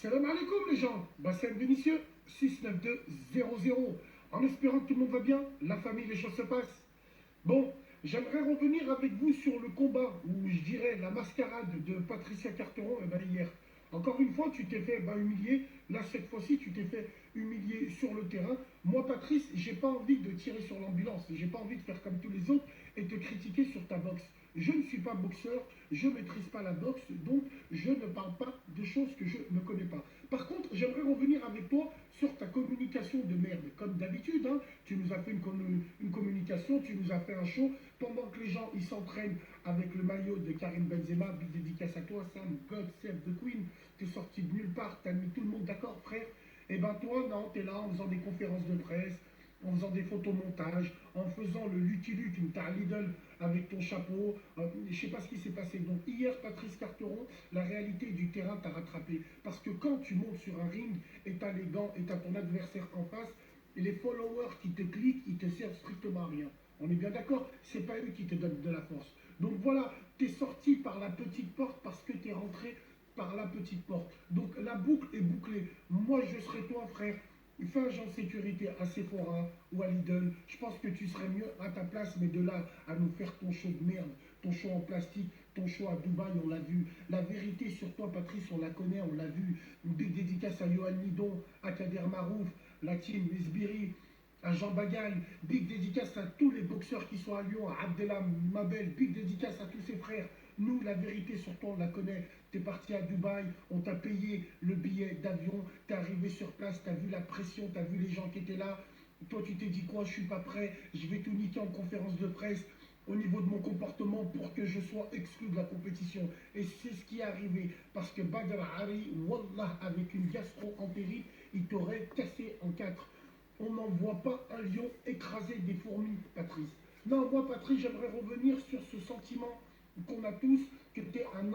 Salam alaikum les gens, Bassem Vénitieux, 69200. En espérant que tout le monde va bien, la famille, les choses se passent. Bon, j'aimerais revenir avec vous sur le combat, ou je dirais la mascarade de Patricia Carteron hier. Encore une fois, tu t'es fait humilier. Là, cette fois-ci, tu t'es fait humilier sur le terrain. Moi, Patrice, j'ai pas envie de tirer sur l'ambulance. J'ai pas envie de faire comme tous les autres et te critiquer sur ta boxe. Je ne suis pas boxeur, je ne maîtrise pas la boxe, donc je ne parle pas de choses que je ne connais pas. Par contre, j'aimerais revenir avec toi sur ta communication de merde. Comme d'habitude, hein, tu nous as fait une communication, tu nous as fait un show, pendant que les gens ils s'entraînent avec le maillot de Karim Benzema, big dédicace à toi, Sam, God save the Queen, t'es sorti de nulle part, t'as mis tout le monde d'accord, frère. Et ben toi, non, t'es là en faisant des conférences de presse, en faisant des photomontages, en faisant le lutti-lutte, une t'as Lidl avec ton chapeau. Je sais pas ce qui s'est passé. Donc hier, Patrice Carteron, la réalité du terrain t'a rattrapé. Parce que quand tu montes sur un ring et t'as les gants et t'as ton adversaire en face, les followers qui te cliquent, ils te servent strictement à rien. On est bien d'accord, c'est pas eux qui te donnent de la force. Donc voilà, t'es sorti par la petite porte parce que t'es rentré par la petite porte. Donc la boucle est bouclée. Moi, je serai toi, frère. Fais un agent de sécurité à Sephora ou à Lidl. Je pense que tu serais mieux à ta place, mais de là à nous faire ton show de merde, ton show en plastique, ton show à Dubaï, on l'a vu. La vérité sur toi, Patrice, on la connaît, on l'a vu. Une big dédicace à Johan Lidon, à Kader Marouf, la team Esbiri, à Jean Bagaille. Big dédicace à tous les boxeurs qui sont à Lyon, à Abdelham, Mabel. Big dédicace à tous ses frères. Nous, la vérité sur toi, on la connaît. T'es parti à Dubaï, on t'a payé le billet d'avion, t'es arrivé sur place, t'as vu la pression, t'as vu les gens qui étaient là. Toi, tu t'es dit quoi? Je suis pas prêt, je vais tout niquer en conférence de presse au niveau de mon comportement pour que je sois exclu de la compétition. Et c'est ce qui est arrivé. Parce que Badr Hari, Wallah, avec une gastro-entérite, il t'aurait cassé en quatre. On n'envoie pas un lion écraser des fourmis, Patrice. Non, moi, Patrice, j'aimerais revenir sur ce sentiment qu'on a tous, que tu es un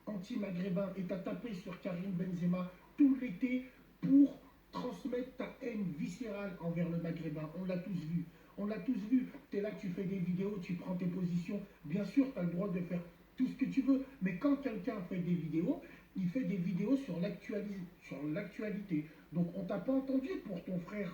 anti-maghrébin et tu as tapé sur Karim Benzema tout l'été pour transmettre ta haine viscérale envers le maghrébin. On l'a tous vu. On l'a tous vu. Tu es là, tu fais des vidéos, tu prends tes positions. Bien sûr, tu as le droit de faire tout ce que tu veux. Mais quand quelqu'un fait des vidéos, il fait des vidéos sur l'actualité. Donc on t'a pas entendu pour ton frère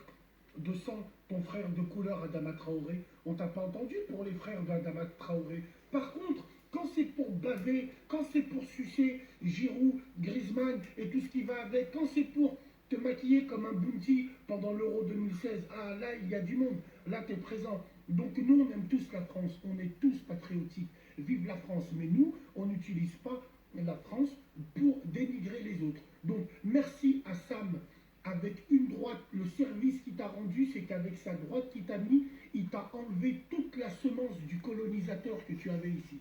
de sang, ton frère de couleur Adama Traoré. On t'a pas entendu pour les frères d'Adama Traoré. Par contre, quand c'est pour baver, quand c'est pour sucer Giroud, Griezmann et tout ce qui va avec, quand c'est pour te maquiller comme un bounty pendant l'Euro 2016, ah là, il y a du monde, là, tu es présent. Donc nous, on aime tous la France, on est tous patriotiques. Vive la France, mais nous, on n'utilise pas la France pour dénigrer les autres. Donc merci à Sam avec une droite, le service qu'il t'a rendu, c'est qu'avec sa droite qu'il t'a mis, il t'a enlevé toute la semence du colonisateur que tu avais ici.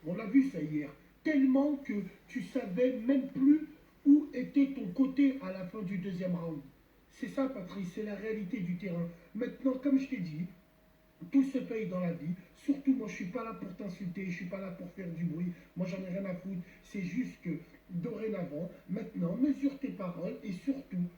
On l'a vu ça hier. Tellement que tu savais même plus où était ton côté à la fin du deuxième round. C'est ça, Patrice, c'est la réalité du terrain. Maintenant, comme je t'ai dit, tout se paye dans la vie. Surtout, moi, je suis pas là pour t'insulter, je suis pas là pour faire du bruit. Moi, j'en ai rien à foutre. C'est juste que, dorénavant, maintenant, mesure tes paroles et surtout,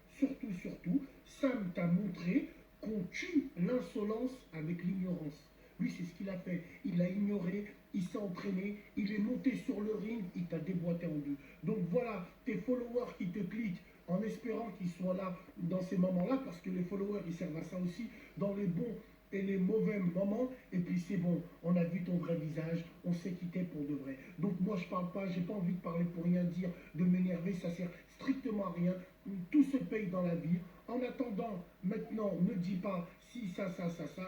Sam t'a montré qu'on tue l'insolence avec l'ignorance. Lui, c'est ce qu'il a fait. Il a ignoré, il s'est entraîné, il est monté sur le ring, il t'a déboîté en deux. Donc voilà, tes followers qui te cliquent en espérant qu'ils soient là dans ces moments-là, parce que les followers, ils servent à ça aussi, dans les bons et les mauvais moments, et puis c'est bon, on a vu ton vrai visage, on sait qui t'es pour de vrai. Donc moi je parle pas, j'ai pas envie de parler pour rien dire, de m'énerver, ça sert strictement à rien, tout se paye dans la vie. En attendant, maintenant, ne dis pas si ça,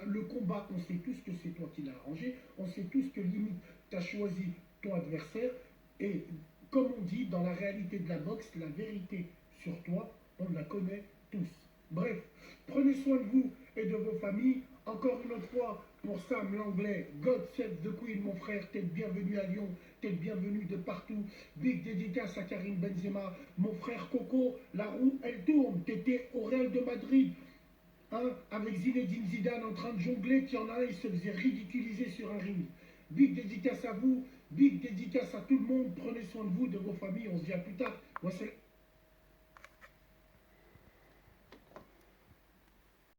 le combat, on sait tous que c'est toi qui l'as arrangé, on sait tous que limite, tu as choisi ton adversaire, et comme on dit, dans la réalité de la boxe, la vérité sur toi, on la connaît tous. Bref, prenez soin de vous et de vos familles. Encore une autre fois, pour Sam l'anglais, God save the Queen, mon frère, t'es bienvenu à Lyon, t'es bienvenu de partout. Big dédicace à Karim Benzema, mon frère Coco, la roue elle tourne, t'étais au Real de Madrid, hein, avec Zinedine Zidane en train de jongler, qui en a un, il se faisait ridiculiser sur un ring. Big dédicace à vous, big dédicace à tout le monde, prenez soin de vous, de vos familles, on se dit à plus tard. Moi, c'est